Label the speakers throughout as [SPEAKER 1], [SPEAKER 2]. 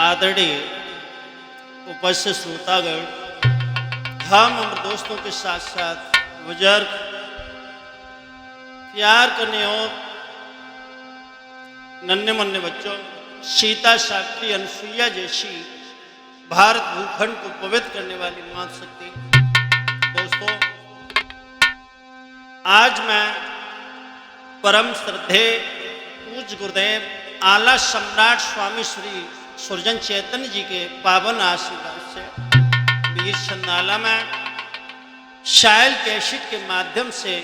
[SPEAKER 1] आदरणीय उपस्थित श्रोतागण, हम उम्र दोस्तों के साथ साथ बुजुर्ग, प्यार करने और नन्हे मुन्ने बच्चों, सीता, सावित्री, अनुसुईया जैसी भारत भूखंड को पवित्र करने वाली मां शक्ति दोस्तों, आज मैं परम श्रद्धेय पूज्य गुरुदेव आला सम्राट स्वामी श्री सुरजन चैतन्य जी के पावन आशीर्वाद से वीर छंदाला में शायल कैसेट के माध्यम से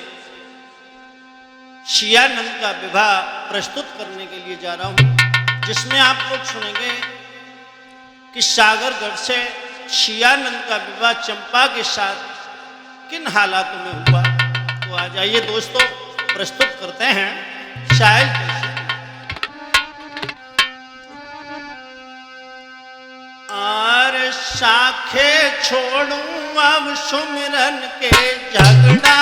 [SPEAKER 1] शियानंद का विवाह प्रस्तुत करने के लिए जा रहा हूं, जिसमें आप लोग सुनेंगे कि सागरगढ़ से शियानंद का विवाह चंपा के साथ किन हालातों में हुआ। तो आ जाइए दोस्तों, प्रस्तुत करते हैं शायल कैसेट। आर साखे छोड़ूं अब सुमिरन के झगड़ा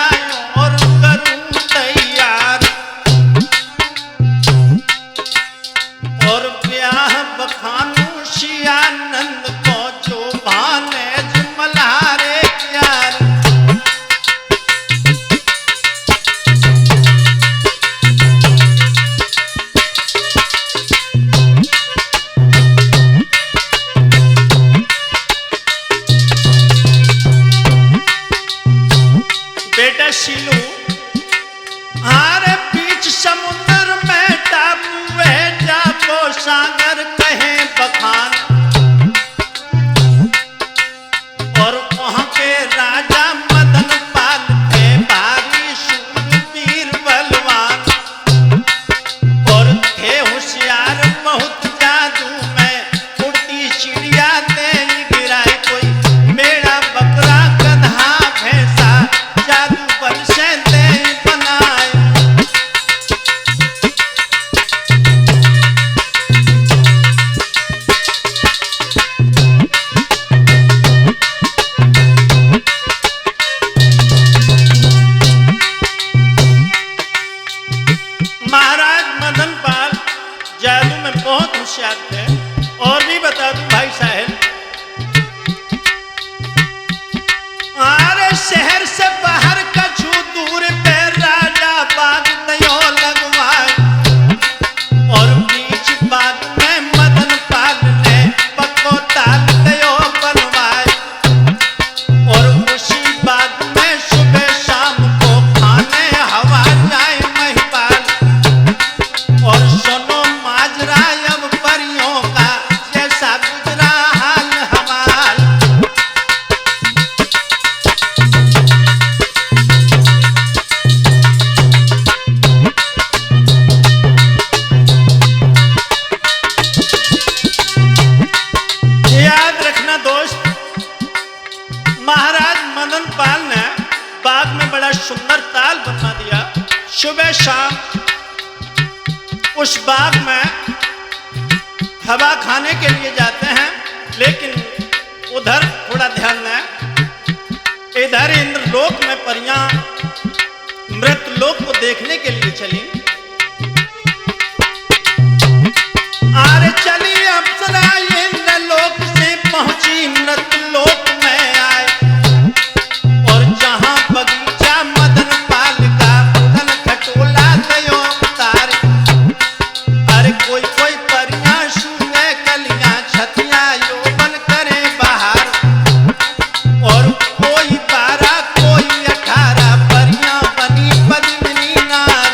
[SPEAKER 1] और करूं तैयार, और ब्याह बखानूं शियानंद को जो भाने मल्हारे प्यार। बेटा शिलू हारे बीच समुद्र में टापू है, जाको सागर कहे बखान, और वहां के राजा मदन पाल थे भारी शूरवीर बलवान, और थे होशियार बहुत जादू में उड़ती चिड़िया तेज गिराए, कोई मेरा बकरा गधा भैंसा जादू बल से तेज बनाए। महाराज मदन पाल जादू में बहुत होशियार थे। और भी बता दूं भाई साहब, आरे शहर से बाहर कछु दूर पे राजा बाग दयो लगवाए, और बीच बाग में मदन पाल ने पक्को ताल दयो बनवाए, और उसी बाग में सुबह शाम को खाने हवा जाए महिपाल, और सुनो माजरा अब परियों का जैसा गुजरा हाल हमाल। याद रखना दोस्त, महाराज मदन पाल ने बाग में बड़ा सुंदर ताल बनवा दिया। सुबह शाम उस बाग में हवा खाने के लिए जाते हैं, लेकिन उधर थोड़ा ध्यान दें, इधर इंद्रलोक में परियां मृतलोक को देखने के लिए चली। आरे चली अप्सरा इंद्रलोक से पहुंची मृतलोक में आए, और जहां बगीचा मदन पाल का फूलन खटोला दयो उतारे, अरे कोई कोई परियां सूंघे कलियां छतियां यौवन करे बाहर, और कोई 12 कोई 18 परियां बनी पद्मिनी नार।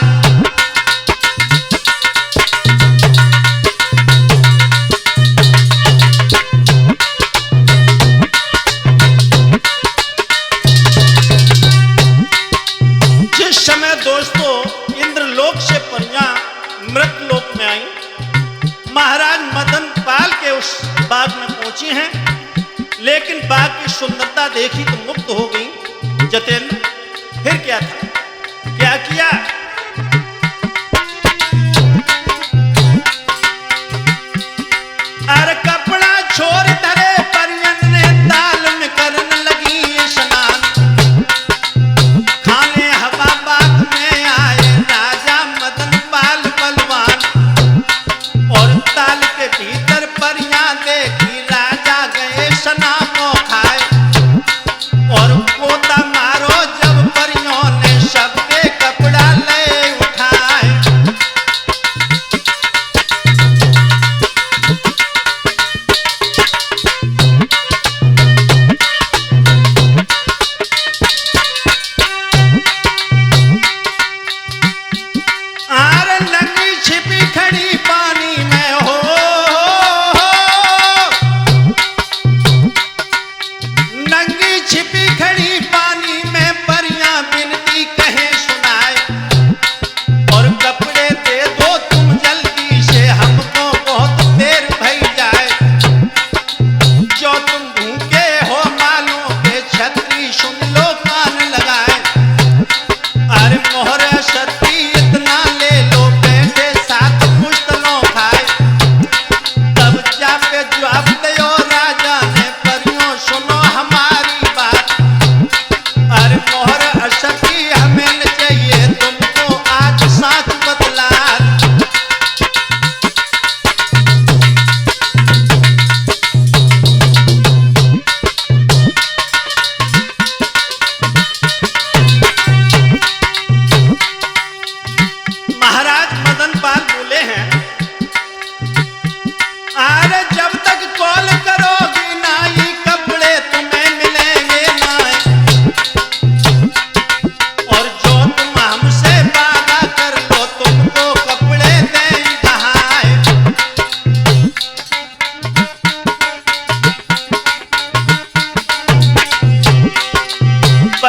[SPEAKER 1] जिस समय दोस्तों इंद्रलोक से परियां मृतलोक में आई, महाराज मदन पाल के उस बाग में पहुंची हैं, लेकिन बाग की सुंदरता देखी तो मुक्त हो गई। जतेंद्र फिर क्या था, क्या किया? अरे कपड़ा छोड़ धरे परियन ने ताल में करने लगी स्नान,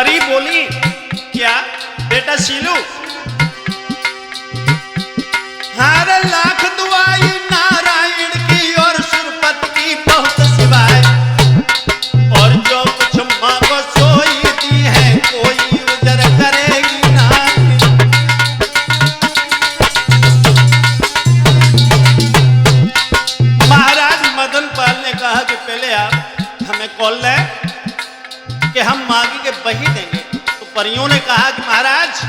[SPEAKER 1] परी बोली, क्या बेटा सीलू, हर लाख दुआई नारायण की और सुरपत की बहुत सिवाय, और जो कुछ मांगो सोई दी है, कोई उजर करेगी ना। महाराज मदन पाल ने कहा कि पहले आप हमें कॉल लें कि हम मांगी के बही देंगे। तो परियों ने कहा कि महाराज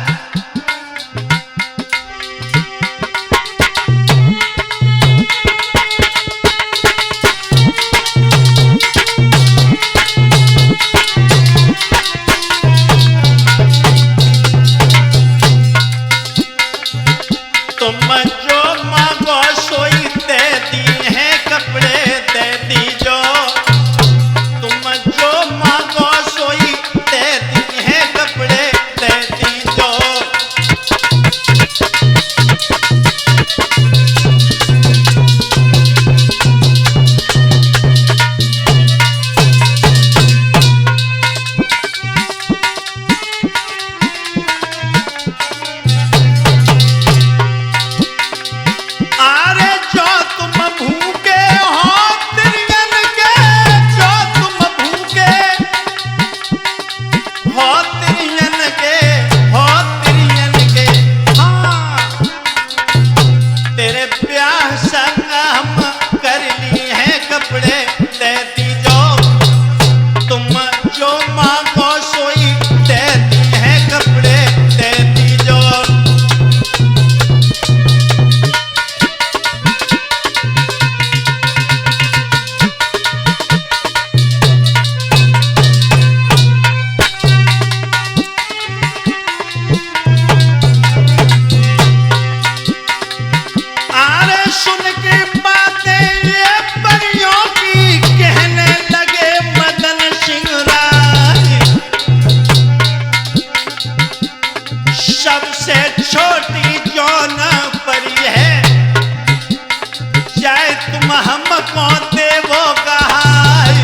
[SPEAKER 1] तुम जो मांगो सोई दे दी है, कपड़े दे दी जो, तुम जो मांगो सोई दे दी है, कपड़े दे दी जो। अरे जो तुम भूखे हो तिरियन के, जो तुम भूखे हो तिरियन के, हो तिरियन के, हाँ तेरे ब्याह संग हम कर लिए हैं, कपड़े दे दी जो, तुम जो मांगो सोई दे दी है, कपड़े दे दी जो। अरे सुन के बातें ये परियों की, कहने लगे मदन सिंह राय, सबसे छोटी जौन परी है, चाहे तुम हमको देवो कहाय।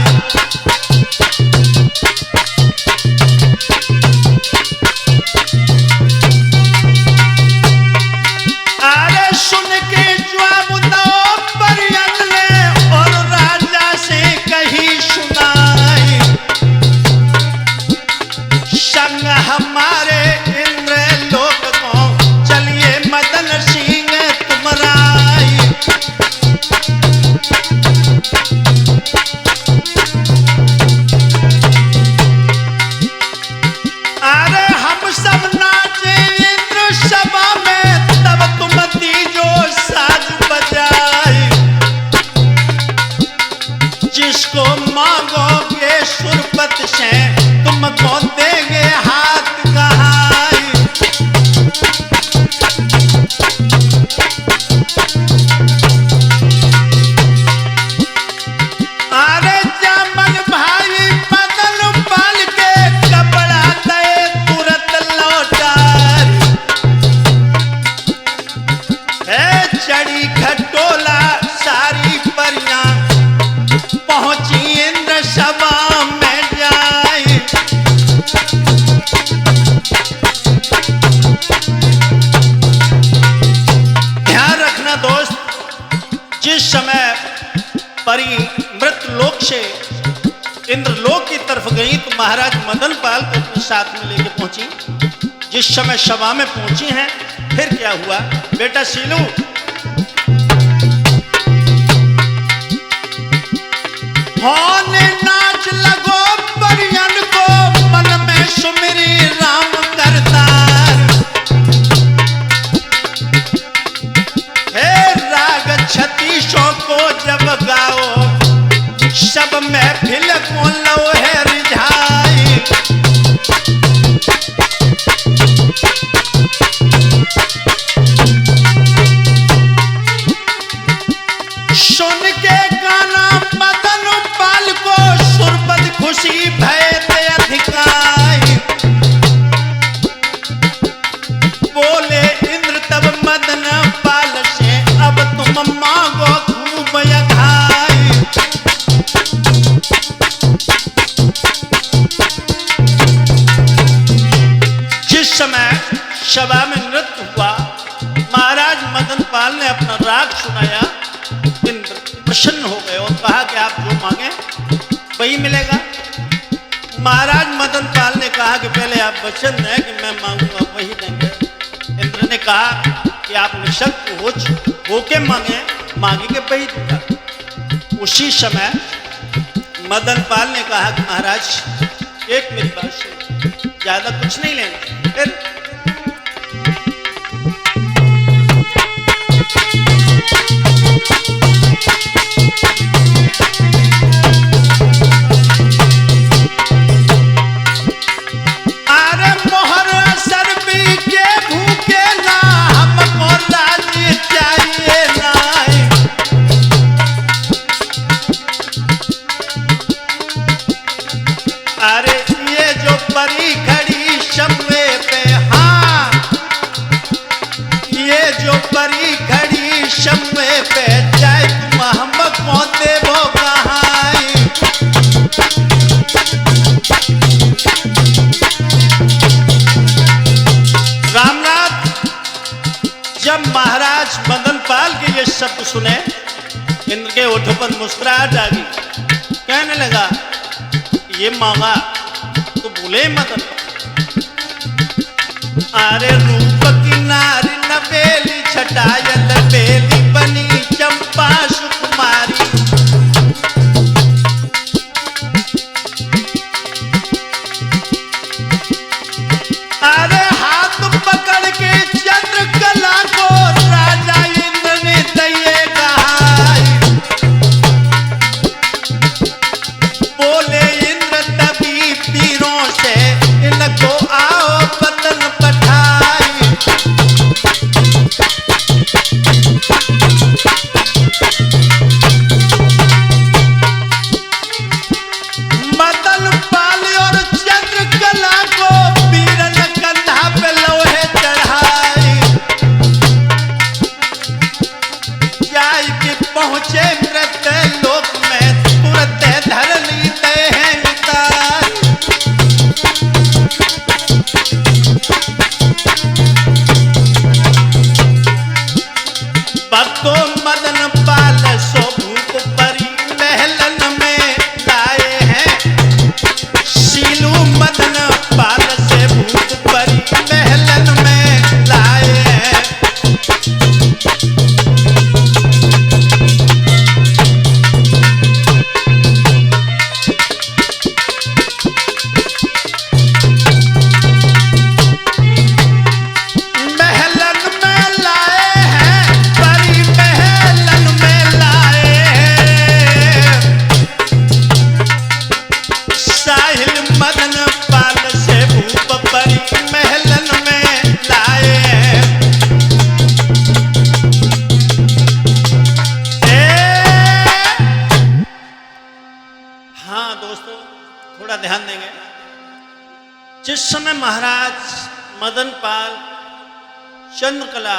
[SPEAKER 1] अरे सुन के जवाब दो परियन ने, और राजा से कही सुनाई, संग हमारे इंद्र लोक को चलिए मदन सिंह तुम राय। अरे हम सब नाचे इंद्र सभा में, तब तुम दीजो साज बजाई, जिसको मांगोगे सुरपत से तुमको देंगे हाथ कहाई। अरे जामन भाई मदन पाल के कपड़ा दे तुरंत लौटाई, चढ़ी खटोला सारी परियां पहुंची इंद्र सभा में जाई। ध्यान रखना दोस्त, जिस समय परी मृत लोक से इंद्रलोक की तरफ गई तो महाराज मदन पाल को अपने साथ में लेके पहुंची। जिस समय सभा में पहुंची हैं, फिर क्या हुआ, बेटा सीलू होने नाच लगो परियन को, मन में सुमिरी राम करतार, हे राग छत्तीसों को जब गाओ, सब महफिल को लो है रिझाई। सुन के गाना मदन पाल को सुरपत समय सभा में नृत्य हुआ। महाराज मदन पाल ने अपना राग सुनाया। इंद्र प्रसन्न हो गए और कहा कि आप जो मांगे वही मिलेगा। महाराज मदन पाल ने कहा कि पहले आप वचन दें कि मैं मांगूंगा वही देंगे। इंद्र ने कहा कि आप निशक्त होके मांगेंगे वही दूंगा। उसी समय मदन पाल ने कहा कि महाराज एक मेरी बात सुनो, ज्यादा कुछ नहीं लेना। फिर शब्द सुने इंद्र के होठों पर मुस्कुराहट आ गई। कहने लगा ये मांगा तो बोले मदन, अरे रूप की नारी नवेली छटायल बेली बनी चंपा सुकुमारी। अरे हाथ पकड़ के चंद्रकला को राजा बोले इंद्र तभी तीरों से इनको आओ पतन पठाई। मदन पाल और चंद्रकला को वीरन कंधा पे लोहे चढ़ाई। जाय के पहुंचे मृत लोक में तुरंत धर भक्तो मदन पाल सो भूप परी महलन में लाए हैं। शीलू मदन पाल से भूप परी महलन में लाए हैं। ध्यान देंगे जिस समय महाराज मदन पाल चंद्रकला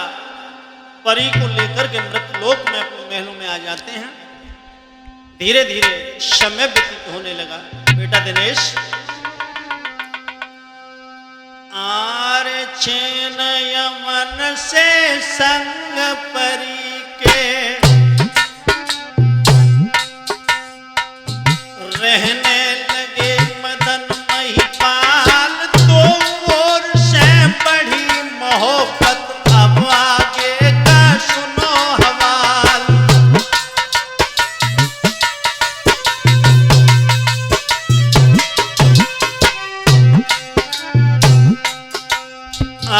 [SPEAKER 1] परी को लेकर के मृतलोक में अपने महलों में आ जाते हैं, धीरे धीरे समय व्यतीत होने लगा। बेटा दिनेश, आर चैन यमन से संग परी के रहने लगे मदन महिपाल। तो और से बढ़ी मोहब्बत, अब आगे का सुनो हवाल।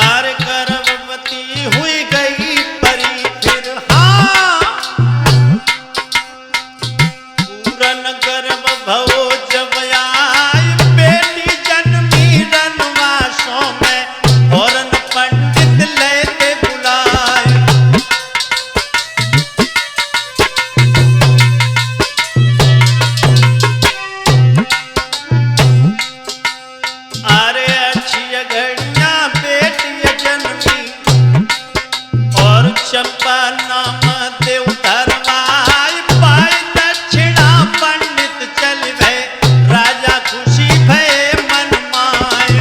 [SPEAKER 1] आर गर्भवती हुई गई परी फिर, हाँ पूरन गर्भ भवो जब आई। बेटी जन्मी रनवासों में औरन पंडित लेते बुलाए। अरे अच्छी घड़ियां बेटी जन्मी और चंपा नाम देव धरवाई। पाई दक्षिणा पंडित चल भय, राजा खुशी भय मन माय।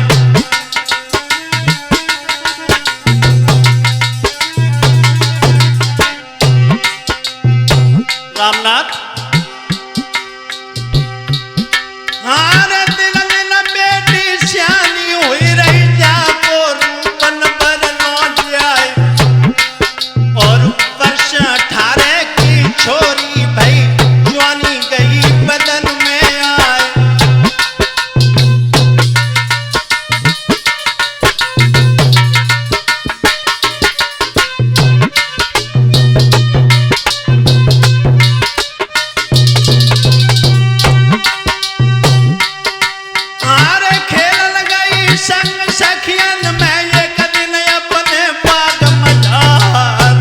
[SPEAKER 1] सखियन में एक दिन अपने बाग मजार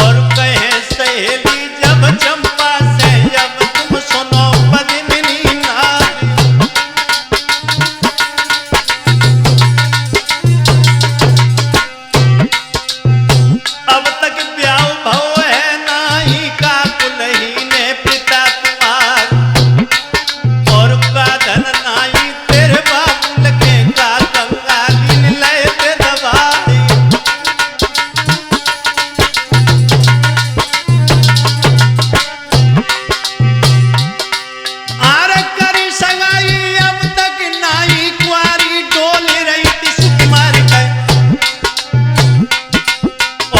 [SPEAKER 1] और कहे सहेली जब चंपा से अब तुम सुनो पद्मिनी नारी। अब तक ब्याह भव है नाही का कुलही ने पिता तुम्हार और का धन नाही तेरे बाबुल के का गंगा दिन लय पे दवाई। आर करी सगाई अब तक नाई कुआरी डोल रही थी सुकुमार का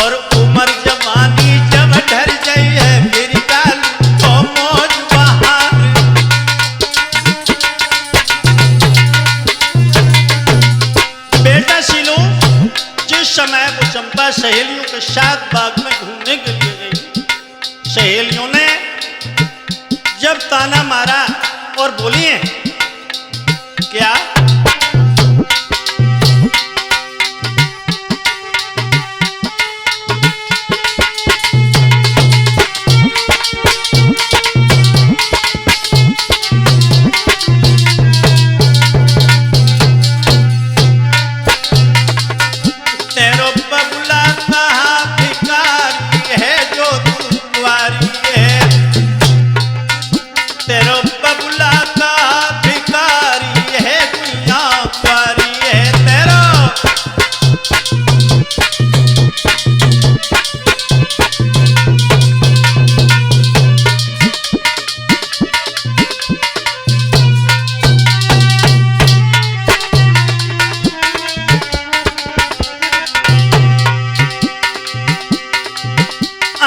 [SPEAKER 1] और उम्र जवानी जब ढर गई है मेरी गाल तो मौज बहार। बेटा सिलो जिस समय वो चंपा सहेलियों के साथ बाग में घूमने के लिए गई, सहेलियों ने जब ताना मारा और बोली है क्या तेरो बबुला कहाँ भिखारी है जो तू कुंवारी है। तेरो बबुला कहाँ भिखारी है दुनिया कुंवारी है। तेरो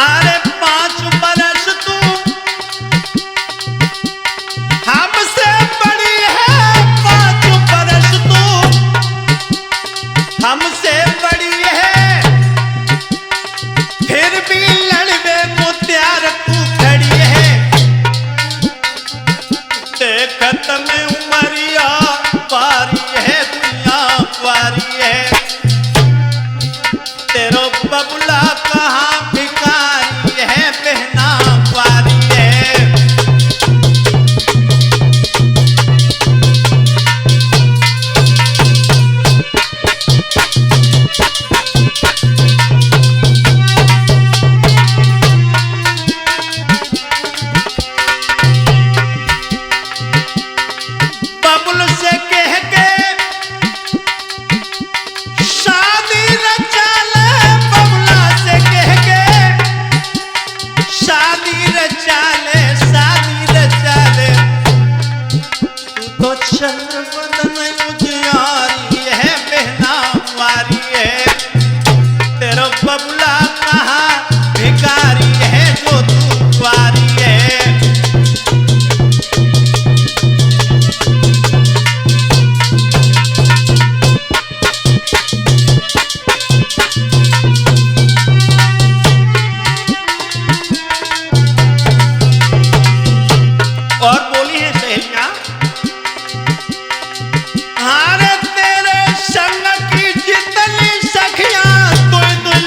[SPEAKER 1] अरे 5 बरस तू हमसे बड़ी है, 5 बरस तू हमसे बड़ी है, फिर भी लड़वे को तैयार तू खड़ी है। देखत में उमरिया पारी है दुनिया पारी है। तेरो बबुला कहाँ भिखारी है बहना पारी है। बबुल से कह के शादी रचा ले, बबुला से कह के शादी रचा ले, शादी रचा ले। तू तो चंद्र बदन उजियारी है बहना वारी है। तेरा बबुला कहाँ भिखारी है जो तू कुंवारी है। और बोली है सहेलियां हारे तेरे संग की जितनी सखियां तो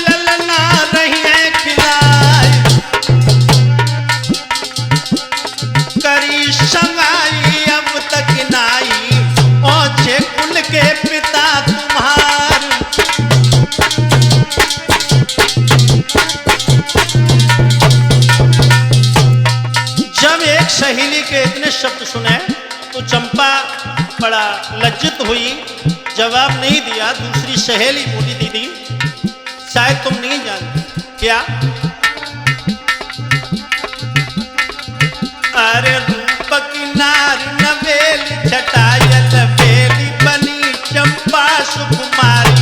[SPEAKER 1] ललना रही है खिलाई। करी संगाई अब तक नाई ओछे कुल के पिता तुम्हार। जब एक सहेली के इतने शब्द सुने तो चंपा बड़ा लज्जित हुई, जवाब नहीं दिया। दूसरी सहेली बोली दीदी शायद तुम नहीं जानती क्या, अरे रूप की नारी नवेली छटायल बेली बनी चंपा सुकुमारी।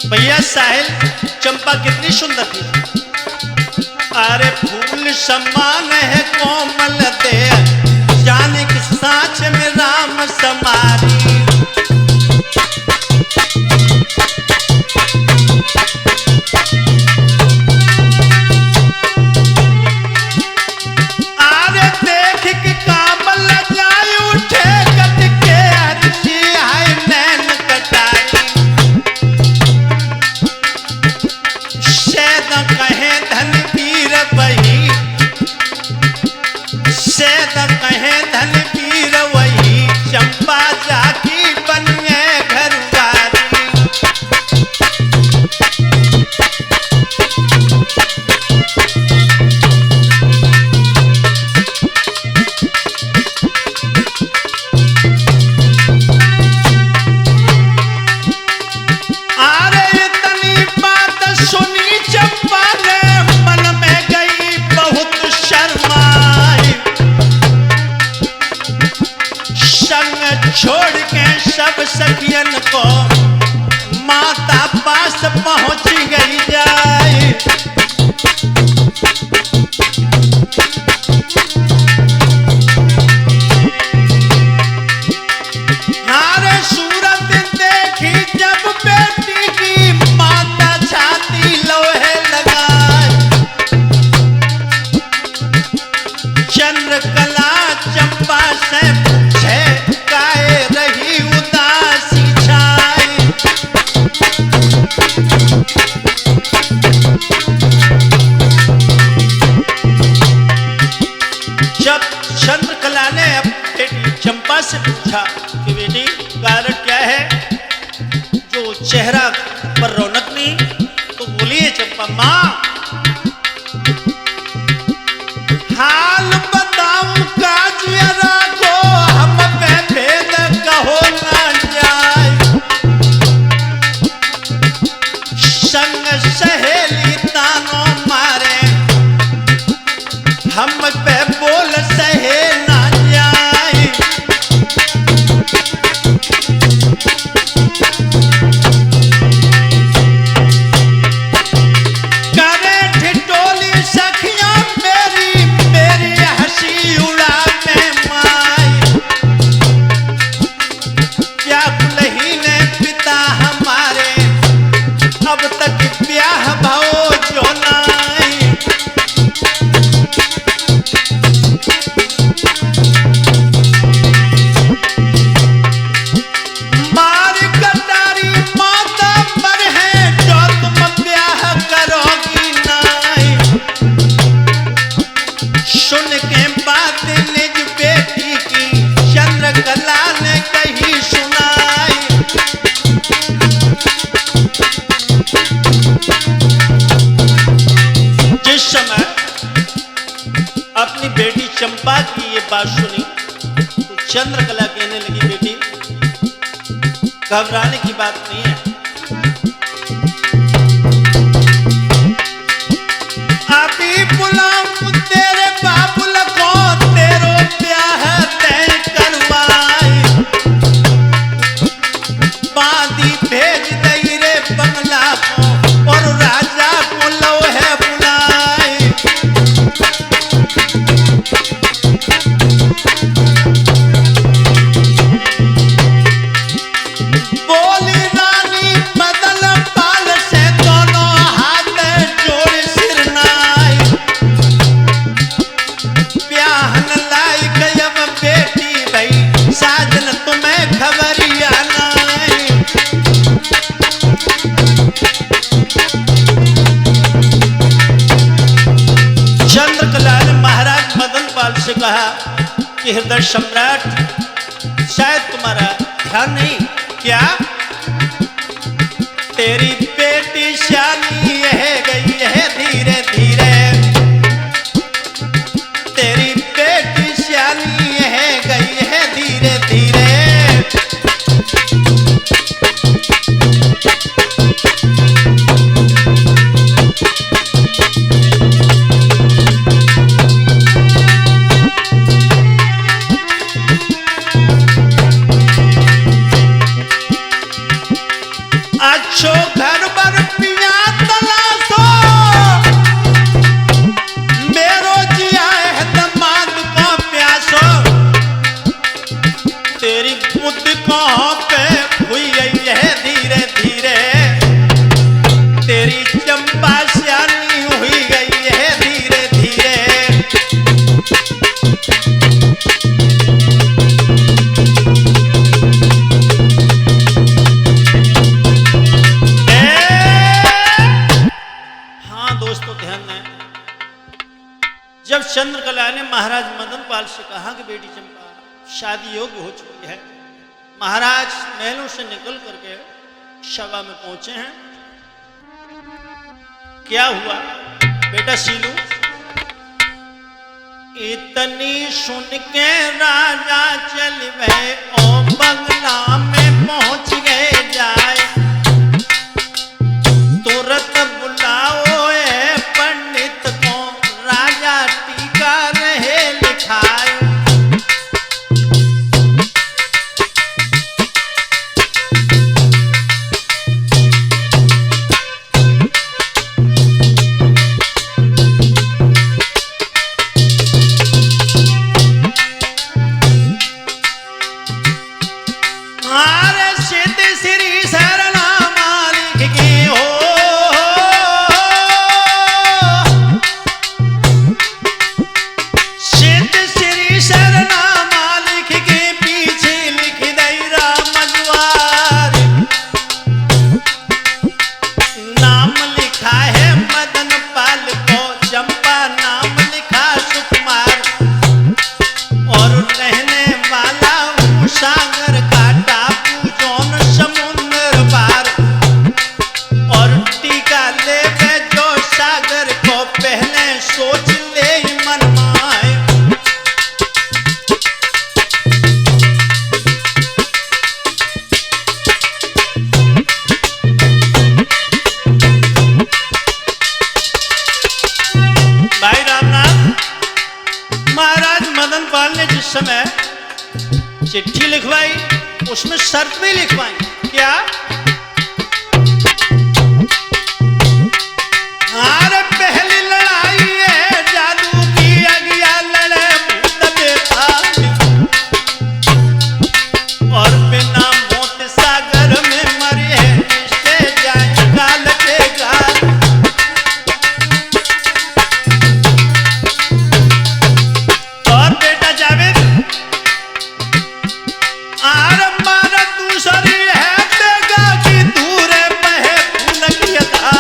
[SPEAKER 1] भैया साहिल चंपा कितनी सुंदर थी। अरे फूल समान है कोमल दे, जाने कि साँच में राम समारी। अरे देख के कामल जाय उठे छोड़ के सब सखियन को माता पास पहुंच गई जाए। हारे सूरत देखी जब बेटी की माता छाती लोहे लगाए। चंद्रकला चंपा से पूछे काहे रही उदासी छाई। जब चंद्रकला ने बेटी चंपा से पूछा कि बेटी कारण क्या है जो चेहरा पर रौनक नहीं, तो बोलिए चंपा माँ हाल बताऊं काजियरा को हम पे भेद कहो ना जाए। संग सहेली तानो मारे हम पे बोल सहे ना जाए। करे ठिठोली सखियां मेरी मेरी हंसी उड़ाने माई। क्या दुल्ही ने पिता हमारे अब तक ब्याह भाव जो नाई। मार कटारी माता पर है जो तुम ब्याह करोगी नाई। सुन के बात निज बेटी की चंद्रकला ने कही सुनाई। जिस समय अपनी बेटी चंपा की ये बात सुनी तो चंद्रकला कहने लगी बेटी घबराने की बात नहीं है। अभी बुलाऊं तेरे बाबुल को तेरो ब्याह तय करवाई। बांधी भेज दई रे बंगला को और राजा को लोहे बुलाई। बोली रानी बदल पाल से दोनों हाथ जोड़ सिरनाई। ब्याहन लाई गयब बेटी भई साजन तुम्हें खबरिया नाई। चंद्रकला ने महाराज मदन पाल से कहा कि हृदय सम्राट शायद तुम्हारा ध्यान नहीं क्या तेरी बेटी शादी है गई है धीरे धीरे। तेरी बेटी शादी है गई है धीरे धीरे। अच्छो घर बर पिया तलाशो मेरो जिया है दमाद को प्यासो। तेरी बुद्धि कहाँ पे हुई है धीरे धीरे। तेरी चंपा श्यानी हुई गई है धीरे धीरे। जब चंद्रकला ने महाराज मदन पाल से कहा कि बेटी चंपा शादी योग्य हो चुकी है, महाराज महलों से निकल करके सभा में पहुंचे हैं। क्या हुआ बेटा सीलू? इतनी सुन के राजा चल गए और बंगला में पहुंच गए जाए। तुरंत बुलाओ ए पंडित को राजा टीका रहे लिखाए। चिट्ठी लिखवाई, उसमें शर्त भी लिखवाई। क्या? अरे पहली लड़ाई है जादू की, अगिया लड़े भूत बेटा, और बिना मौत सागर में मरे निश्चय जाए गाल के गाल। और बेटा जावेद आर मारा दूसरी है देगा कि दूर बहे फूल की अदा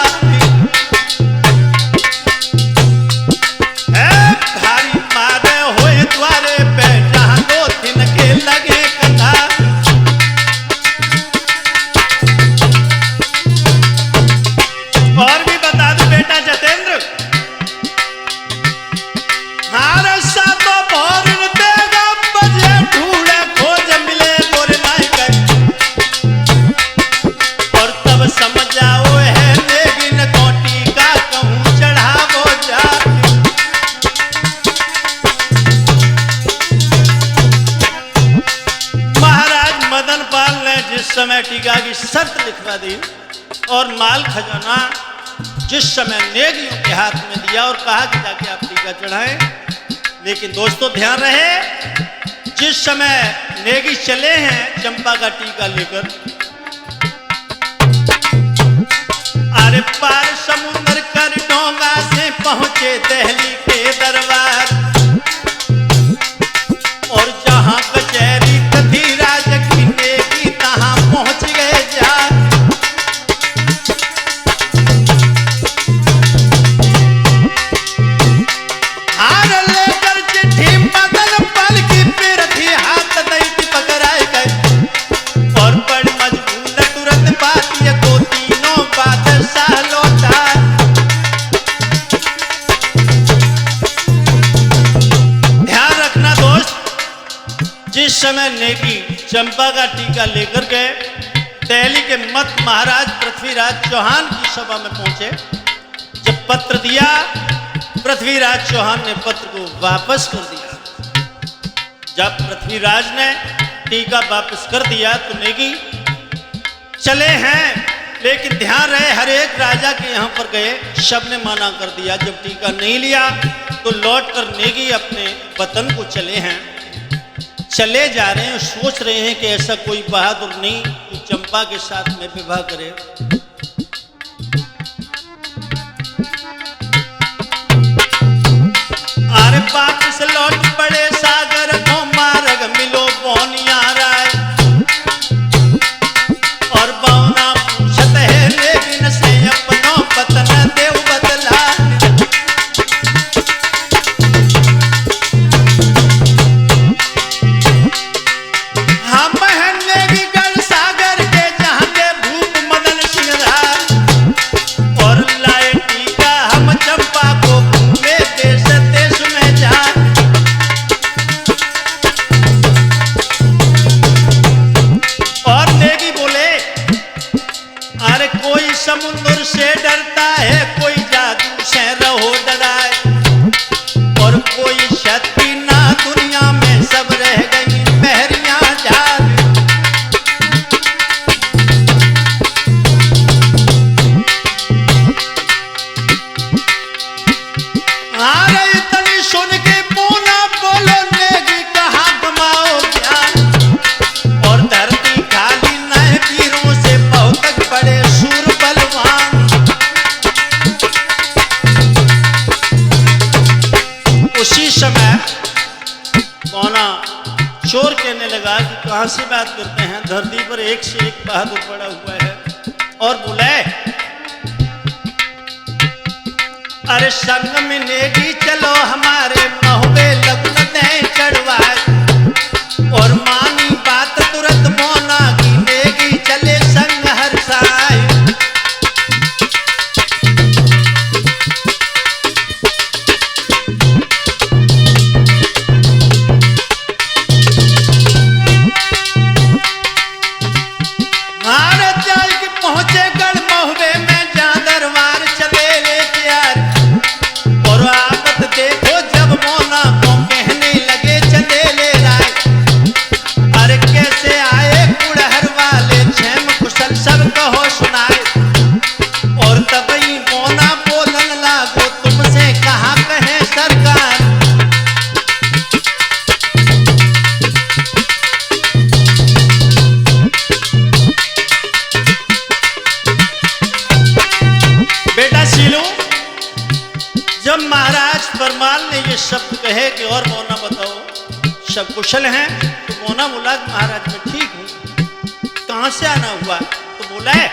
[SPEAKER 1] है, भारी मारे होए द्वारे पे जहां दो दिन के लगे कथा। और भी बता दो बेटा जतेंद्र, हार सातो भोर देगा बजे ढूंढे खोज मिले गोरे नाई गए, और तब समझ आओ है लेकिन कोटी का कहूं चढ़ावो जा। महाराज मदन पाल ने जिस समय टीका की शर्त लिखवा दी और माल खजाना जिस समय नेगियों के हाथ में दिया और कहा कि जाके आप टीका चढ़ाएं, लेकिन दोस्तों ध्यान रहे, जिस समय नेगी चले हैं चंपा का टीका लेकर, अरे पार समुद्र कर डोंगा से पहुंचे दिल्ली के दरबार, और जहां कचहरी पृथ्वीराज की नेगी तहां पहुंच गए जा। हार लेकर चिट्ठी मदन पाल की पृथ्वी हाथ दई पकड़ाए गए, और बड़ी मजबूर तुरंत बात ये दो तीनों बादशाह लौटा। ध्यान रखना दोस्त, जिस समय नेगी चंपा का टीका लेकर गए, दिल्ली के मत महाराज पृथ्वीराज चौहान की सभा में पहुंचे। जब पत्र दिया, पृथ्वीराज चौहान ने पत्र को वापस कर दिया। जब पृथ्वीराज ने टीका वापस कर दिया तो नेगी चले हैं, लेकिन ध्यान रहे हर एक राजा के यहाँ पर गए, सबने मना कर दिया। जब टीका नहीं लिया तो लौटकर नेगी अपने वतन को चले हैं। चले जा रहे हैं, सोच रहे हैं कि ऐसा कोई बहादुर नहीं जो चंपा के साथ में विवाह करे। अरे वापस लौट पड़े सागर को मार्ग मिलो बोनिया राय, और बौना पूछत है लेकिन से अपनो पतन देव बदला। हम हैं नेगीगढ़ सागर के जहां के भूप मदन सिंहधार, और लाए टीका हम चंपा को घूमे देश देश में जा। और नेगी बोले, अरे कोई समुद्र से डरता है, कोई जादू से रहो डराए, और कोई शक्ति ना दुनिया में, सब रह गई पहरियां झाल। अरे इतनी सुन के बोला बोलो नेगी कहाँ कमाओ ज्ञान, और धरती खाली नए वीरों से बहुत बड़े सूर बलवान। उसी समय कौना चोर कहने लगा कि कहां से बात करते हैं, धरती पर एक से एक बहादुर पड़ा हुआ है, और बोले अरे संग में नेगी चलो हमारे महुबे लगन दे चढ़वाए, और मानी बात तुरंत मोना की नेगी चले संग हर साय। भारत जाल के पहुंचे गढ़ महुबे में जहां दरबार चले ले प्यार, और आदत देखो जब मोना को के कि और मोना बताओ सब कुशल हैं? तो मोना बोला महाराज मैं ठीक हूँ, कहाँ से आना हुआ? तो बोला है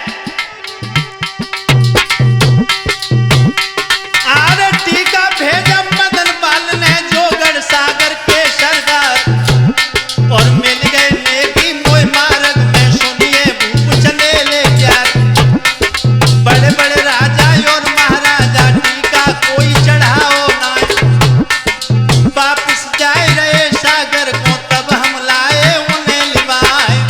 [SPEAKER 1] अरे टीका भेजा मदन पाल ने जोगढ़ सागर के सरदार, और मिल गए नेकी मोय मार्ग में सुनिए भूप चले ले प्यार। बड़े बड़े राजा और महाराजा टीका कोई चढ़ाओ ना, वापिस जाए रहे सागर को तब हम लाए उन्हें लिवाए।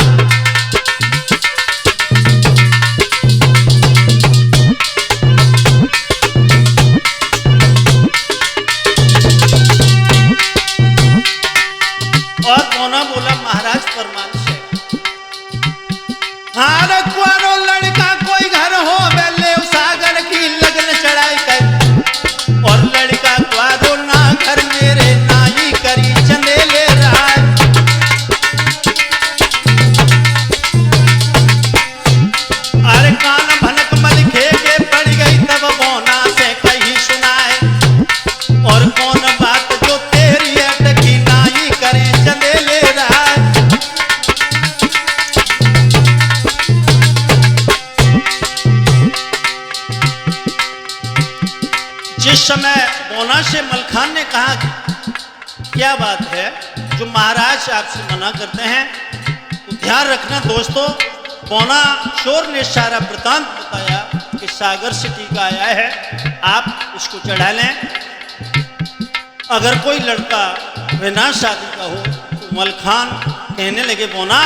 [SPEAKER 1] और मोना बोला महाराज फरमाइश है, हाँ कुआरो लड़का कोई घर हो बेले सागर की लगन चढ़ाई कर, और लड़का कुआरो ना घर मेरे ना ही करी चंदेले रहा। अरे कान भनक मलिखे के पड़ गई तब मोना से कहीं सुनाए, और कौन बात जो तेरी अटकी ना ही करे चंदेले रहा। जिस समय मोना से मलखान ने कहा क्या बात है जो महाराज आपसे मना करते हैं, तो ध्यान रखना दोस्तों, मोना चोर ने सारा वृतांत बताया कि सागर से टीका आया है, आप इसको चढ़ा लें। अगर कोई लड़का बिना शादी का हो तो मलखान कहने लगे मोना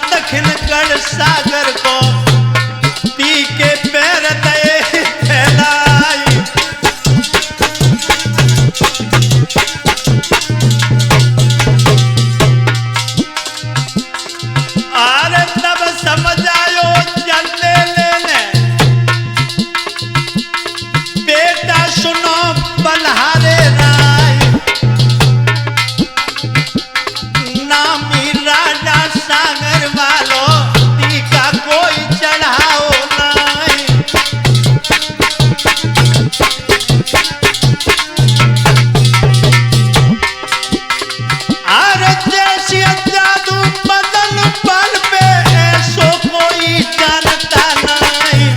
[SPEAKER 1] दक्षिणगढ़ सागर को पी के पैर दे फैलाई। अरे तब समझ आयो चलने लेने बेटा सुनो बलहारे राय, नामी राजा सागर वालो टीका कोई चढ़ाओ नहीं। अरे जैसी जादू मदन पाल पे ऐसो कोई जानता नहीं,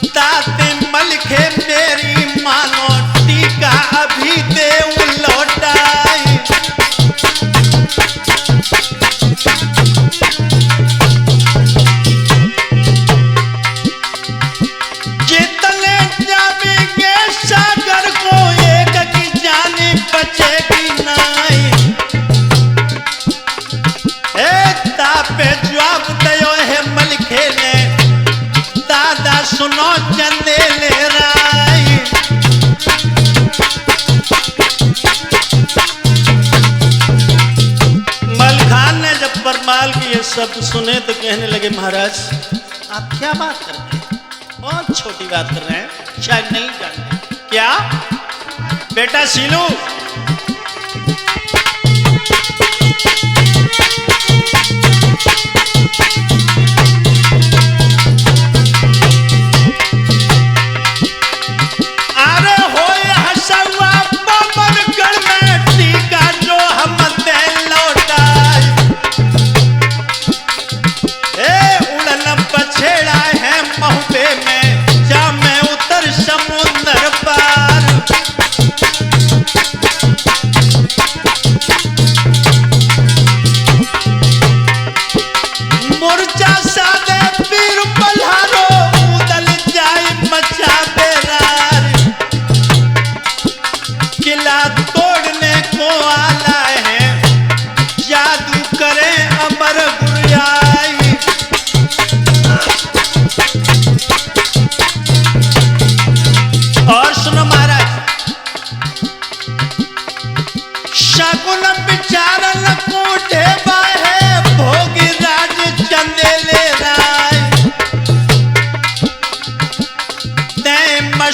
[SPEAKER 1] ताते मलखे मेरी मानो टीका अभी देव लौटाई। जितने जावेंगे सागर को एक की जाने बचेगी नहीं। तापे जवाब दयो है मलखे ने दादा सुनो चंदेले राय। मलखान ने जब परमाल की ये शब्द सुने तो कहने लगे महाराज आप क्या बात कर रहे हैं, बहुत छोटी बात कर रहे हैं, शायद नहीं जानते। क्या बेटा सीलू अरे होए हसुआ बबरगढ़ में टीका जो हम दे लौटाए। उड़न पछेड़ा है महुबे में जा मैं उतर समुंदर पार।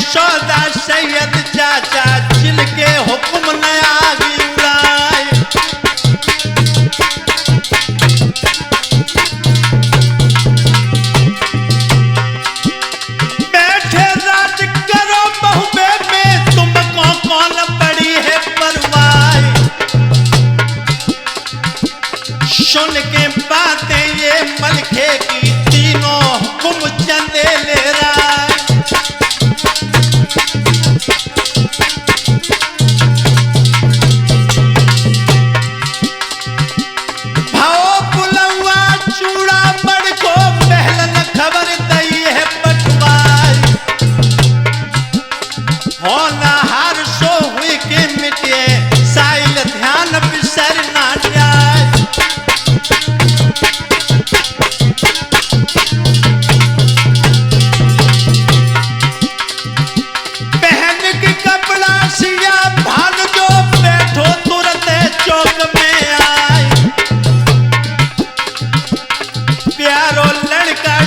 [SPEAKER 1] सौदा सैयद चाचा जिनके हुक्म न आगी उड़ाए। बैठे राज करो बहुबे में तुमको कौन पड़ी है परवाह। सुन के बातें ये मलखे की तीनों हुक्म चंदे ले रहा है। भाव बुलवा चूड़ा बड़ को पहलन खबर दई है पटवाई। होनहार सो हुई के मिटे साइल ध्यान बिसर ना जाए।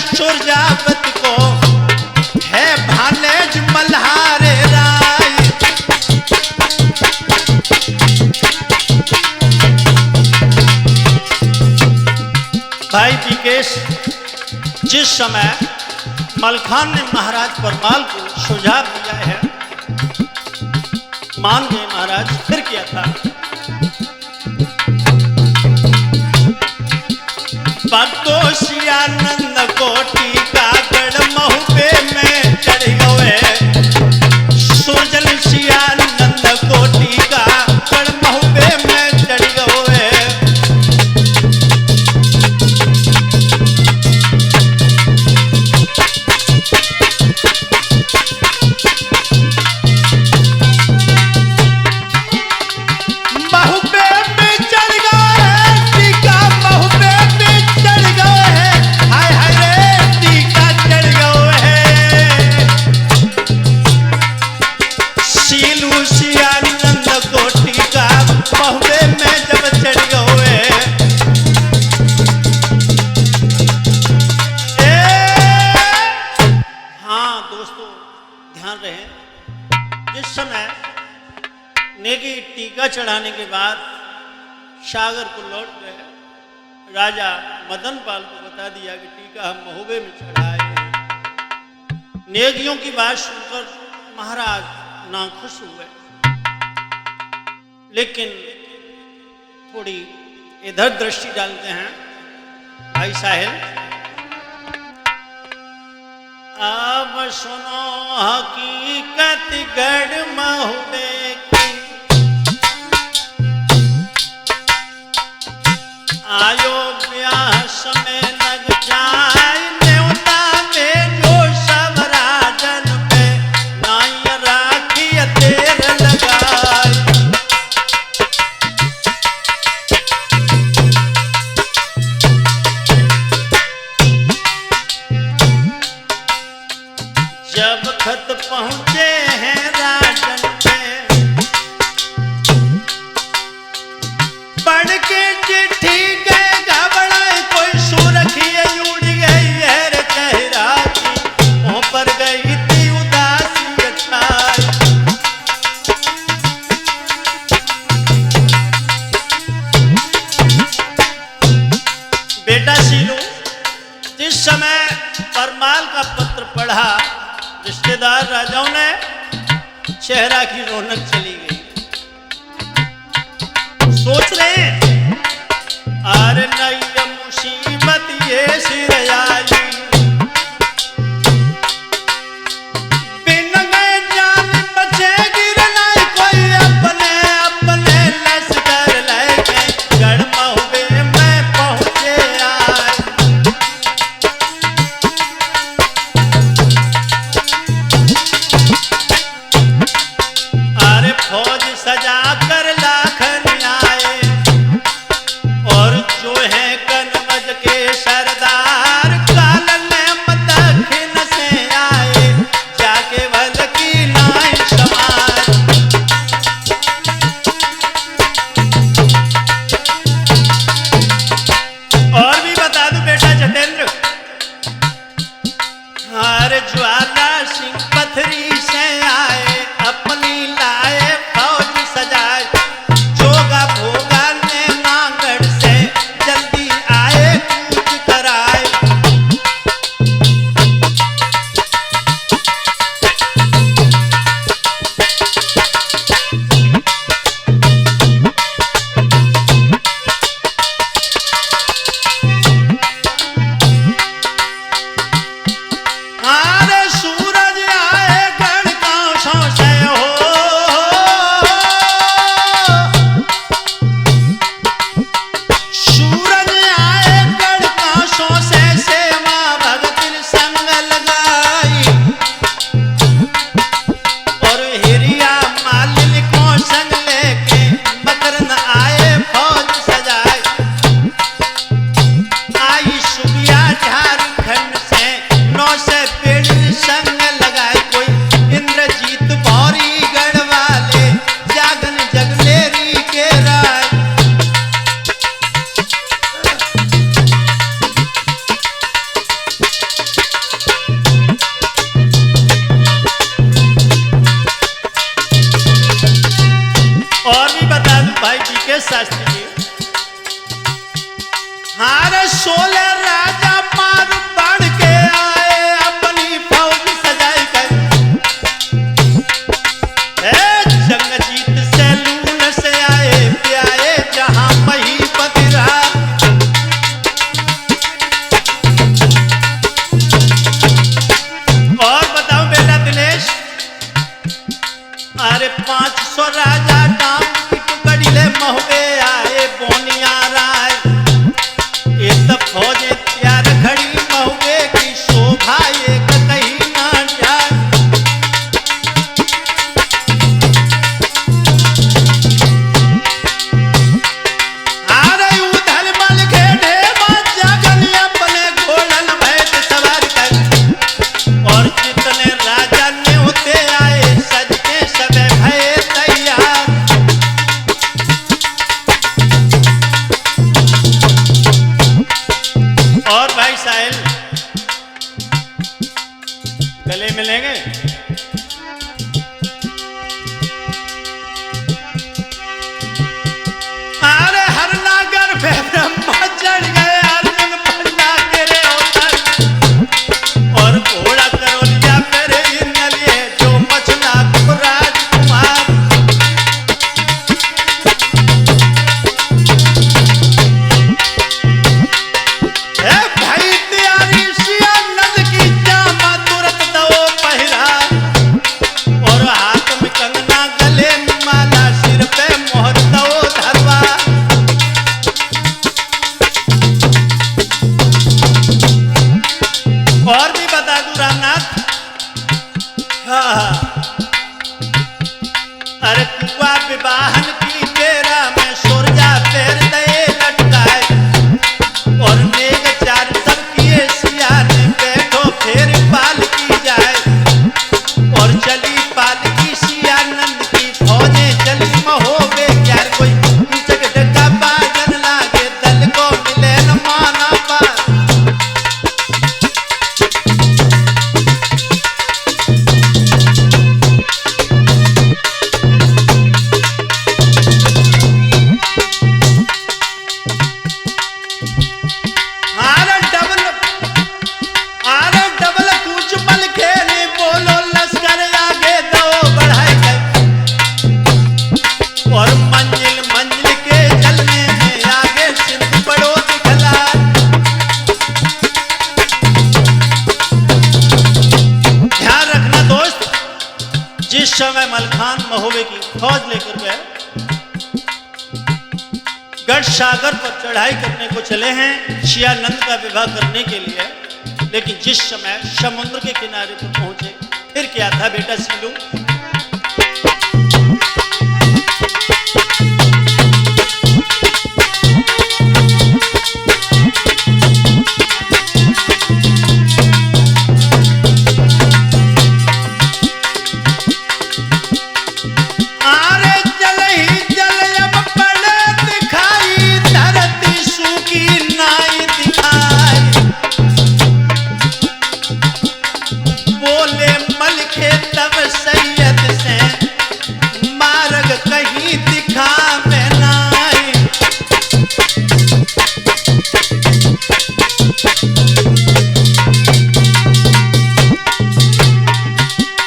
[SPEAKER 1] सुरजावत को है भानेज मल्हारे राय। भाई विकेश, जिस समय मलखान ने महाराज परमाल को सुझाव दिया है, मान गए महाराज। फिर क्या था? बदोशियानंद कोटि का गढ़ महुबे में चढ़ गए। सुरजन शियानंद कोटि का गढ़ महुबे में चढ़ गए। महुबे में चढ़ गए, टीका महुबे चढ़ गए हैं। हाय हाय रे टीका चढ़ गए हैं। सीलू शियानंद को टीका महुबे में जब चढ़ गए। हाँ दोस्तों ध्यान रहे, जिस समय नेगी टीका चढ़ाने के बाद सागर को लौट गए, राजा मदनपाल को बता दिया कि टीका हम महुबे में चढ़ाए हैं। नेगियों की बात सुनकर महाराज नाखुश हुए, लेकिन थोड़ी इधर दृष्टि डालते हैं। भाई साहिल, अब सुनो हकीकत गढ़ महुबे की। आयो ब्याह समय लग जाए, न्योता में जो सब राजन पे नाई राखी देर लगाए। जब खत पहुंचे हैं राजन पे, पढ़ के चिट्ठी गए घबराए, कोई सुरखी उड़ गई है रे चेहरा की, मुंह पर गई थी उदासी छाई। बेटा सीलू, जिस समय परमाल का पत्र पढ़ा, रिश्तेदार राजाओं ने चेहरा की रौनक चली गई। सोच रहे हैं अरे नई मुसीबत ये सिर आई। बिन गए जान बचेगी नहीं, कोई अपने अपने लश्कर लेके गढ़ महुबे में पहुंचे आए। अरे फौज सजा कर लाखन आए, और जो है कनमज के सरदार का ये शास्त्री जी, हारे 16 राजा मार बढ़ के आए अपनी फौज सजाई कर, जंग जीत सैलून से आए प्याए जहां महीपत रहा। और बताओ बेटा दिनेश, अरे 500 राजा डाम की टुकड़ी ले महुए आए बोनिया राय, ये तब फौजें तैयार खड़ी महुए की शोभा ये कहीं ना जाए। अरे उधर मल के ढेबा जगन अपने घोड़न भैंस सवार कर, और जितने राजा ने होते आए सज के सबे भय तैयार। और भाई साहिल गले मिलेंगे। अरे हर नागर पे ब्रह्मा चढ़ गए अर्जुन पन्ना के रे होतर, और घोड़ा करोलिया मेरे नलिए जो मछला राजकुमार। भाई त्यारी सिया नंद की जामा तुरंत दो पहरा, और हाथ में कंगना गले में माला सिर पे मोहर दो धरवा। और भी बता दूं रामनाथ, अरे कुआ विवाहन की बेरा में सोरजा पैर दे लटकाए, और नेग चार सब किए सिया ने बैठो फिर पाल की जाए, और चली पाल की सिया नंद की फौजें चली महोबे यार कोई जगडगा बाजन लागे दल को मिले न माना पार। आरे डबल कूच मल खेले बोलो लश्कर आगे दो बढ़ाई गए, और मंजिल मंजिल के चलने में आगे सिंध बड़ो दिखला। ध्यान रखना दोस्त, जिस समय मलखान महोबे की फौज लेकर गए गढ़ सागर पर चढ़ाई करने को चले हैं शियानंद का विवाह करने के लिए, लेकिन जिस समय समुद्र के किनारे पर पहुंचे फिर क्या था बेटा सीलू। आरे जल ही जल अब पड़े दिखाई, धरती सूखी नाई दिखाई, बोले मलखे तब सैयद से मार्ग कहीं दिखा में नाई।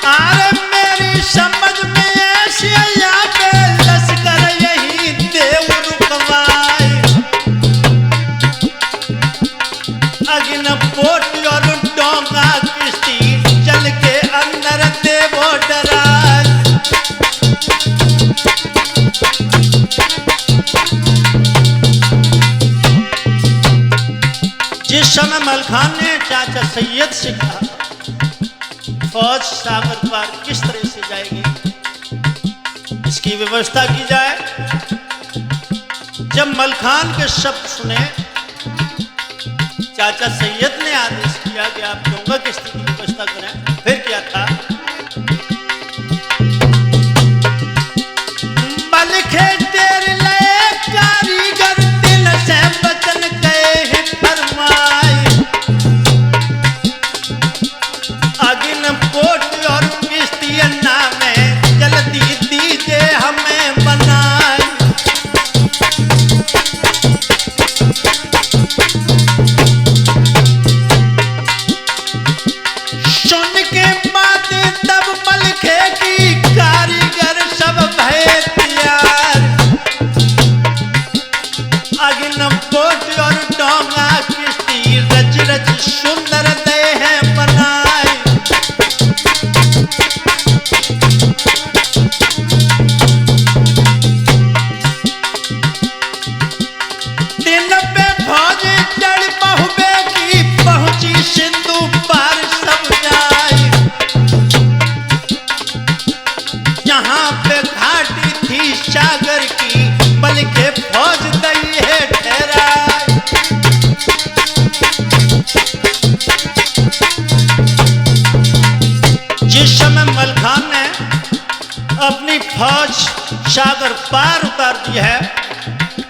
[SPEAKER 1] अरे मेरी समझ में ऐसी यहाँ पे लश्कर यही देव रुकवाए, अगिन पोट और डोंगा किश्ती जल के अंदर देवो डराए। जिस समय मलखान ने चाचा सैयद से कहा फौज सागर पार किस तरह से जाएगी, इसकी व्यवस्था की जाए, जब मलखान के शब्द सुने चाचा सैयद ने आदेश किया कि आप डोंगा किश्ती की व्यवस्था करें। फिर क्या था, मलखे तेरे लिए कारीगर दिल से बचन कहे फरमाए, अगिन पोट और किश्ती नामे जल्दी दीजिए हमें बनाए। जिस समय मलखान ने अपनी फौज सागर पार उतार दी है,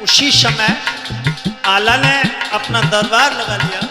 [SPEAKER 1] उसी समय आला ने अपना दरबार लगा लिया।